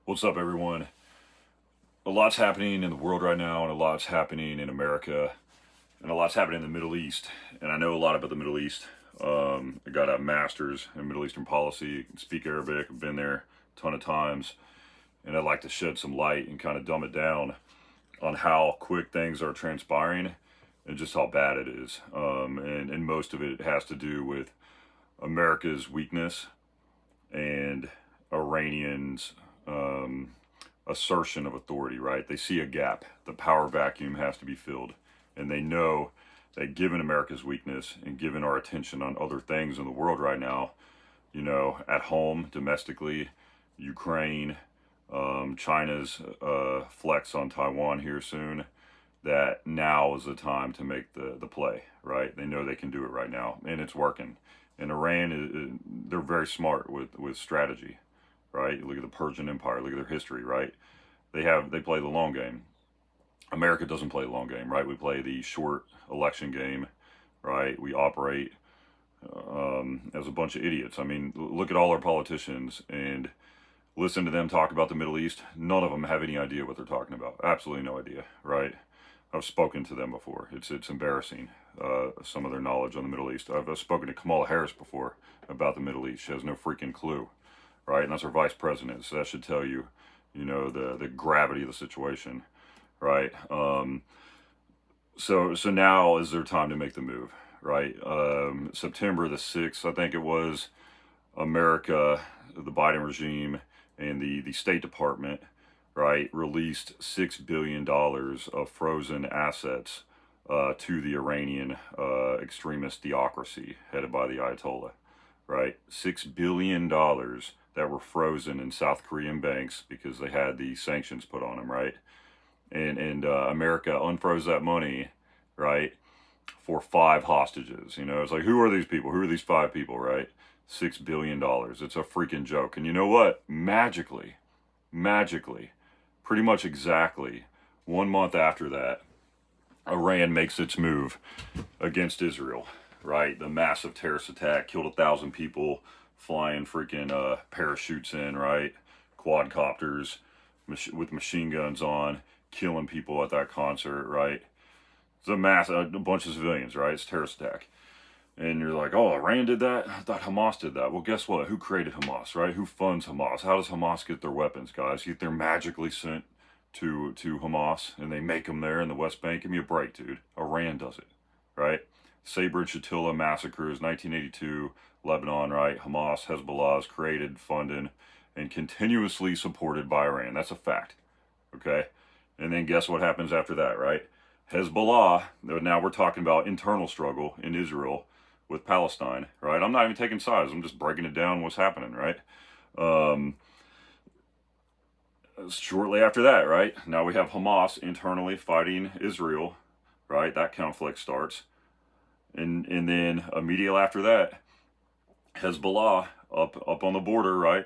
What's up, everyone? A lot's happening in the world right now, and a lot's happening in America, and a lot's happening in the Middle East. And I know a lot about the Middle East. I got a master's in Middle Eastern policy, speak Arabic, I've been there a ton of times, and I'd like to shed some light and kind of dumb it down on how quick things are transpiring and just how bad it is. And most of it has to do with America's weakness and Iranians' assertion of authority, right? They see a gap. The power vacuum has to be filled. And they know that given America's weakness and given our attention on other things in the world right now, at home, domestically, Ukraine, China's flex on Taiwan here soon, that now is the time to make the play, right? They know they can do it right now, and it's working. And Iran, they're very smart with strategy, right? Look at the Persian Empire, look at their history, right? They play the long game. America doesn't play the long game, right? We play the short election game, right? We operate as a bunch of idiots. I mean, look at all our politicians and listen to them talk about the Middle East. None of them have any idea what they're talking about. Absolutely no idea, right? I've spoken to them before. It's embarrassing, some of their knowledge on the Middle East. I've spoken to Kamala Harris before about the Middle East. She has no freaking clue, right? And that's our vice president. So that should tell you, the gravity of the situation, right? So now is their time to make the move, right? September the 6th, I think it was, America, the Biden regime, and the State Department, right, released $6 billion of frozen assets to the Iranian extremist theocracy headed by the Ayatollah, right? $6 billion that were frozen in South Korean banks because they had the sanctions put on them, right? And America unfroze that money, right, for 5 hostages. It's like, who are these people? Who are these 5 people, right? $6 billion. It's a freaking joke. And you know what? Magically, pretty much exactly 1 month after that, Iran makes its move against Israel, right? The massive terrorist attack killed 1,000 people, flying freaking parachutes in, right? Quadcopters with machine guns on, killing people at that concert, right? It's a bunch of civilians, right? It's a terrorist attack. And you're like, oh, Iran did that? I thought Hamas did that. Well, guess what? Who created Hamas, right? Who funds Hamas? How does Hamas get their weapons, guys? They're magically sent to Hamas, and they make them there in the West Bank. Give me a break, dude. Iran does it, right? Sabra and Shatila massacres, 1982, Lebanon, right? Hamas, Hezbollah is created, funded, and continuously supported by Iran. That's a fact, okay? And then guess what happens after that, right? Hezbollah, now we're talking about internal struggle in Israel with Palestine, right? I'm not even taking sides. I'm just breaking it down what's happening, right? Shortly after that, right? Now we have Hamas internally fighting Israel, right? That conflict starts. And then immediately after that, Hezbollah up on the border, right?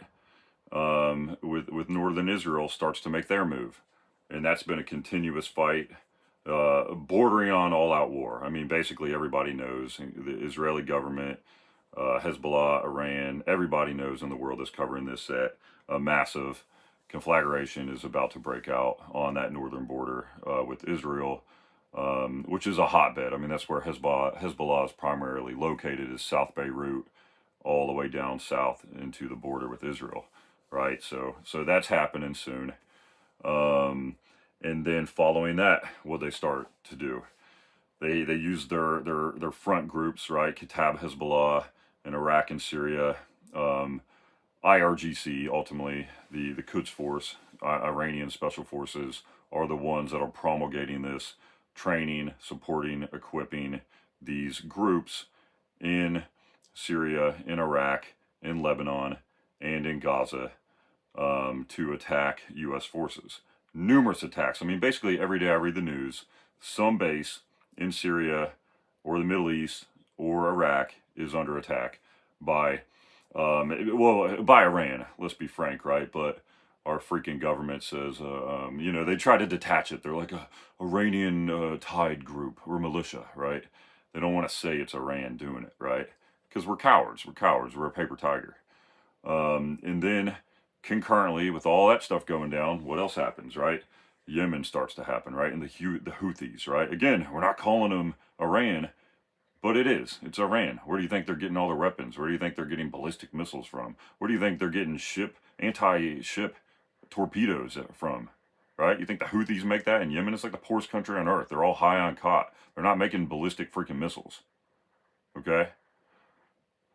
With northern Israel starts to make their move. And that's been a continuous fight, bordering on all-out war. I mean, basically everybody knows, the Israeli government, Hezbollah, Iran, everybody knows in the world that's covering this, that a massive conflagration is about to break out on that northern border with Israel, which is a hotbed. I mean, that's where Hezbollah is primarily located, is South Beirut, all the way down south into the border with Israel, right? So that's happening soon. And then following that, what they start to do, they use their front groups, right? Kataib Hezbollah in Iraq and Syria, IRGC, ultimately the Quds Force, Iranian Special Forces, are the ones that are promulgating this, training, supporting, equipping these groups in Syria, in Iraq, in Lebanon, and in Gaza to attack U.S. forces. Numerous attacks. I mean, basically every day I read the news, some base in Syria or the Middle East or Iraq is under attack by Iran, let's be frank, right? But our freaking government says, they try to detach it. They're like a Iranian Tide group or militia, right? They don't want to say it's Iran doing it, right? Because we're cowards. We're a paper tiger. And then concurrently with all that stuff going down, what else happens, right? Yemen starts to happen, right? And the Houthis, right? Again, we're not calling them Iran, but it is. It's Iran. Where do you think they're getting all their weapons? Where do you think they're getting ballistic missiles from? Where do you think they're getting anti-ship torpedoes from? Right? You think the Houthis make that in Yemen? It's like the poorest country on earth. They're all high on cot. They're not making ballistic freaking missiles. Okay?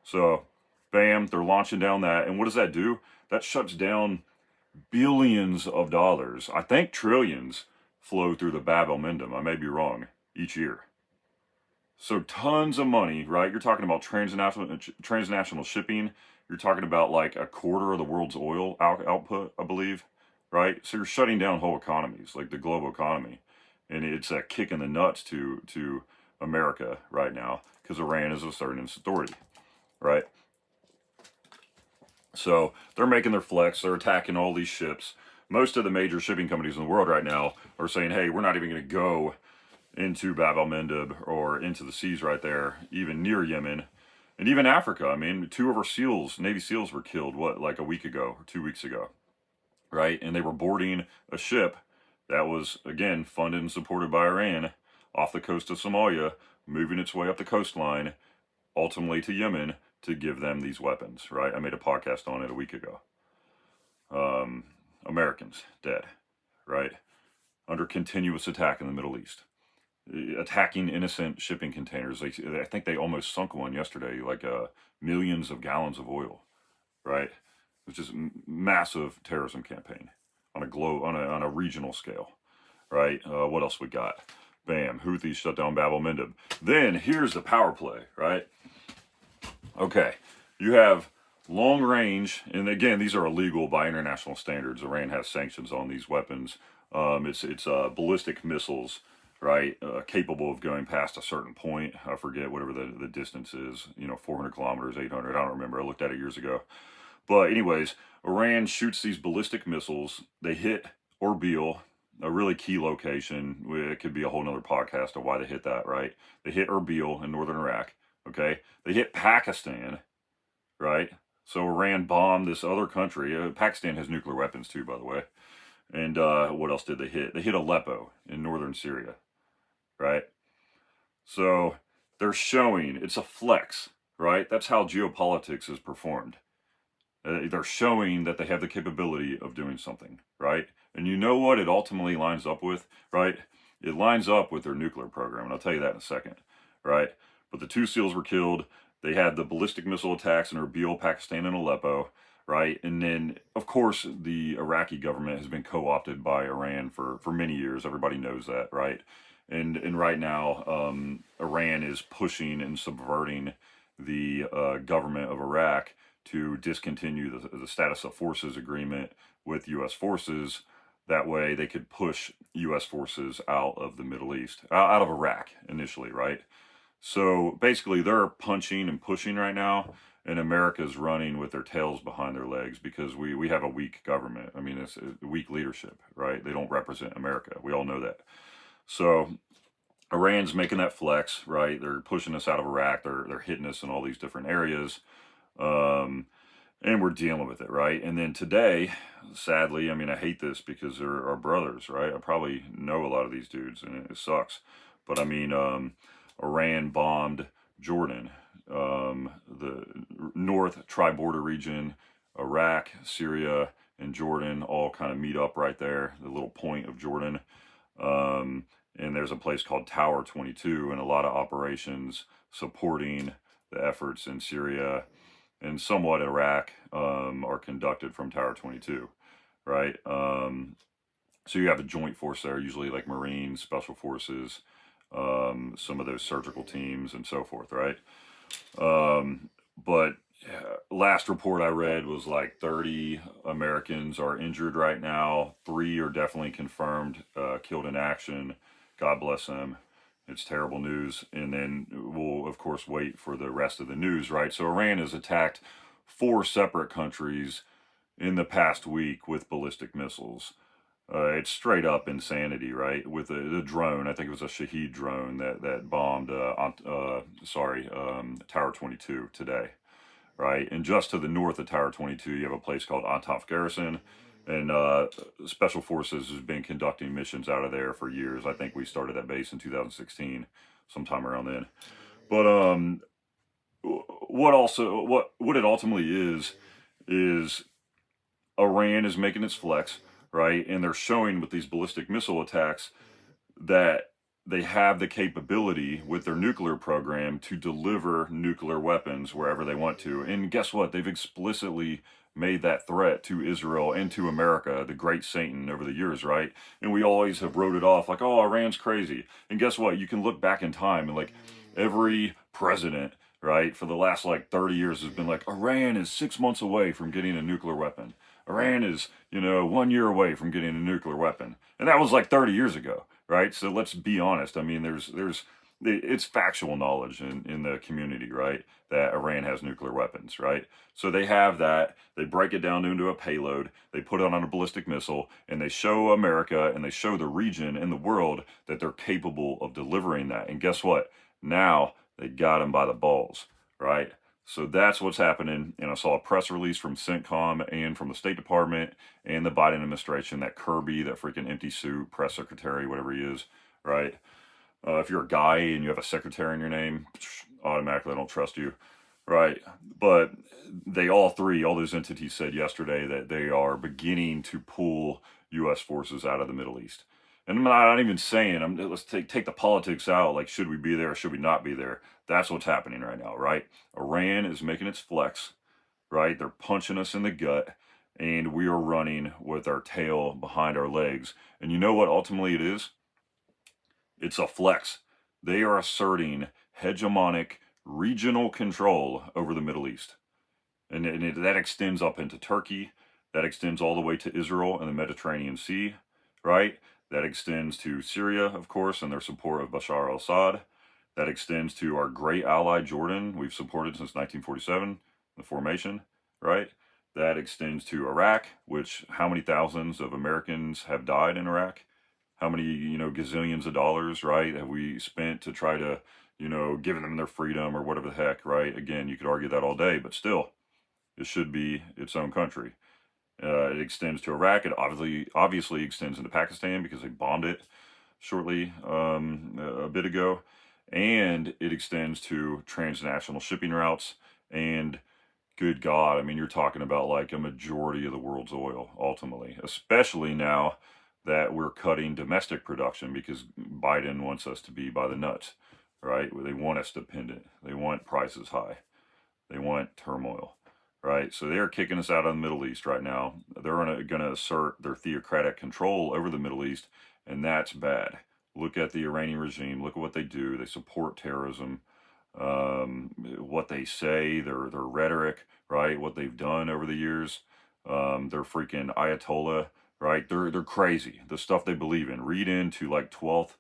So, bam, they're launching down that. And what does that do? That shuts down billions of dollars. I think trillions flow through the Bab el-Mandeb. I may be wrong. Each year. So tons of money, right? You're talking about transnational shipping. You're talking about like a quarter of the world's oil output, I believe, right? So you're shutting down whole economies, like the global economy. And it's a kick in the nuts to America right now because Iran is asserting its authority, right? So they're making their flex. They're attacking all these ships. Most of the major shipping companies in the world right now are saying, hey, we're not even going to go into Bab el-Mandeb or into the seas right there, even near Yemen, and even Africa. I mean, 2 of our SEALs, Navy SEALs, were killed, like a week ago or 2 weeks ago, right? And they were boarding a ship that was, again, funded and supported by Iran off the coast of Somalia, moving its way up the coastline, ultimately to Yemen, to give them these weapons, right? I made a podcast on it a week ago. Americans dead, right? Under continuous attack in the Middle East. Attacking innocent shipping containers. I think they almost sunk one yesterday, like millions of gallons of oil, right? Which is massive terrorism campaign on a regional scale, right? What else we got? Bam, Houthis shut down Bab el-Mandeb. Then here's the power play, right? Okay, you have long range, and again, these are illegal by international standards. Iran has sanctions on these weapons. It's ballistic missiles, right, capable of going past a certain point. I forget whatever the distance is, 400 kilometers, 800, I don't remember. I looked at it years ago. But anyways, Iran shoots these ballistic missiles. They hit Erbil, a really key location. It could be a whole nother podcast of why they hit that, right? They hit Erbil in northern Iraq, okay? They hit Pakistan, right? So Iran bombed this other country. Pakistan has nuclear weapons too, by the way. And what else did they hit? They hit Aleppo in northern Syria, right? So they're showing it's a flex, right? That's how geopolitics is performed. They're showing that they have the capability of doing something, right? And you know what it ultimately lines up with, right? It lines up with their nuclear program, and I'll tell you that in a second, right? But the 2 SEALs were killed. They had the ballistic missile attacks in Erbil, Pakistan, and Aleppo, right? And then, of course, the Iraqi government has been co-opted by Iran for many years. Everybody knows that, right? And right now, Iran is pushing and subverting the government of Iraq to discontinue the status of forces agreement with U.S. forces. That way they could push U.S. forces out of the Middle East, out of Iraq initially, right? So basically they're punching and pushing right now, and America's running with their tails behind their legs because we have a weak government. I mean, it's a weak leadership, right? They don't represent America. We all know that. So Iran's making that flex, right? They're pushing us out of Iraq. They're hitting us in all these different areas. And we're dealing with it, right? And then today, sadly, I mean, I hate this because they're our brothers, right? I probably know a lot of these dudes, and it sucks. But I mean, Iran bombed Jordan, the north tri-border region, Iraq, Syria, and Jordan all kind of meet up right there, the little point of Jordan. And there's a place called Tower 22, and a lot of operations supporting the efforts in Syria and somewhat Iraq are conducted from Tower 22, right? So you have a joint force there, usually like Marines, Special Forces, some of those surgical teams and so forth, right? But last report I read was like 30 Americans are injured right now. 3 are definitely confirmed killed in action. God bless them. It's terrible news. And then we'll, of course, wait for the rest of the news, right? So Iran has attacked 4 separate countries in the past week with ballistic missiles. It's straight up insanity, right? With the drone, I think it was a Shahid drone that bombed, Tower 22 today, right? And just to the north of Tower 22, you have a place called Antonov Garrison, and Special Forces has been conducting missions out of there for years. I think we started that base in 2016, sometime around then. But what it ultimately is Iran is making its flex, right? And they're showing with these ballistic missile attacks that they have the capability with their nuclear program to deliver nuclear weapons wherever they want to. And guess what? They've explicitly made that threat to Israel and to America, the great Satan, over the years, right? And we always have wrote it off like, oh, Iran's crazy. And guess what? You can look back in time and like every president, right, for the last like 30 years has been like, Iran is 6 months away from getting a nuclear weapon. Iran is, 1 year away from getting a nuclear weapon. And that was like 30 years ago, right? So let's be honest. I mean, it's factual knowledge in the community, right, that Iran has nuclear weapons, right? So they have that. They break it down into a payload. They put it on a ballistic missile, and they show America and they show the region and the world that they're capable of delivering that. And guess what? Now they got him by the balls, right? So that's what's happening. And I saw a press release from CENTCOM and from the State Department and the Biden administration, that Kirby, that freaking empty suit, press secretary, whatever he is, right? If you're a guy and you have a secretary in your name, automatically I don't trust you, right? But all those entities said yesterday that they are beginning to pull U.S. forces out of the Middle East. And I'm not even saying, let's take the politics out, like should we be there or should we not be there? That's what's happening right now, right? Iran is making its flex, right? They're punching us in the gut, and we are running with our tail behind our legs. And you know what ultimately it is? It's a flex. They are asserting hegemonic regional control over the Middle East. And that extends up into Turkey. That extends all the way to Israel and the Mediterranean Sea, right? That extends to Syria, of course, and their support of Bashar al-Assad. That extends to our great ally, Jordan. We've supported since 1947, the formation, right? That extends to Iraq, which how many thousands of Americans have died in Iraq? How many, gazillions of dollars, right, have we spent to try to, give them their freedom or whatever the heck, right? Again, you could argue that all day, but still, it should be its own country. It extends to Iraq. It obviously extends into Pakistan because they bombed it shortly a bit ago. And it extends to transnational shipping routes. And good God, I mean, you're talking about like a majority of the world's oil, ultimately, especially now that we're cutting domestic production because Biden wants us to be by the nuts, right? They want us dependent. They want prices high. They want turmoil. Right, so they're kicking us out of the Middle East right now. They're going to assert their theocratic control over the Middle East, and that's bad. Look at the Iranian regime. Look at what they do. They support terrorism. What they say, their rhetoric, right? What they've done over the years. They're freaking Ayatollah, right? They're crazy. The stuff they believe in. Read into like 12th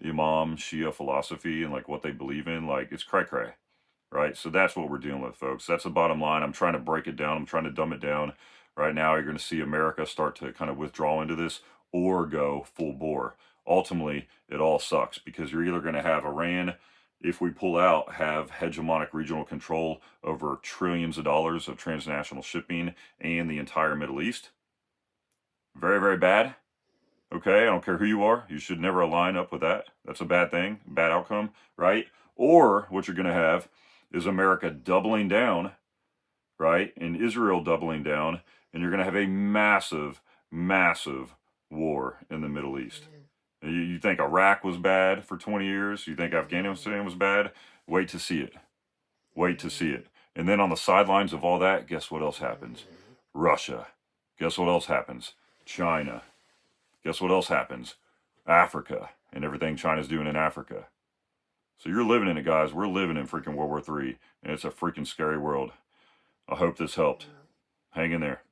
Imam Shia philosophy and like what they believe in. Like it's cray-cray. Right, so that's what we're dealing with, folks. That's the bottom line. I'm trying to break it down. I'm trying to dumb it down. Right now, you're going to see America start to kind of withdraw into this or go full bore. Ultimately, it all sucks because you're either going to have Iran, if we pull out, have hegemonic regional control over trillions of dollars of transnational shipping and the entire Middle East. Very, very bad. Okay, I don't care who you are. You should never align up with that. That's a bad thing, bad outcome, right? Or what you're going to have is America doubling down, right? And Israel doubling down, and you're going to have a massive, massive war in the Middle East. You think Iraq was bad for 20 years? You think Afghanistan was bad? Wait to see it. Wait to see it. And then on the sidelines of all that, guess what else happens? Russia. Guess what else happens? China. Guess what else happens? Africa and everything China's doing in Africa. So you're living in it, guys. We're living in freaking World War III, and it's a freaking scary world. I hope this helped. Hang in there.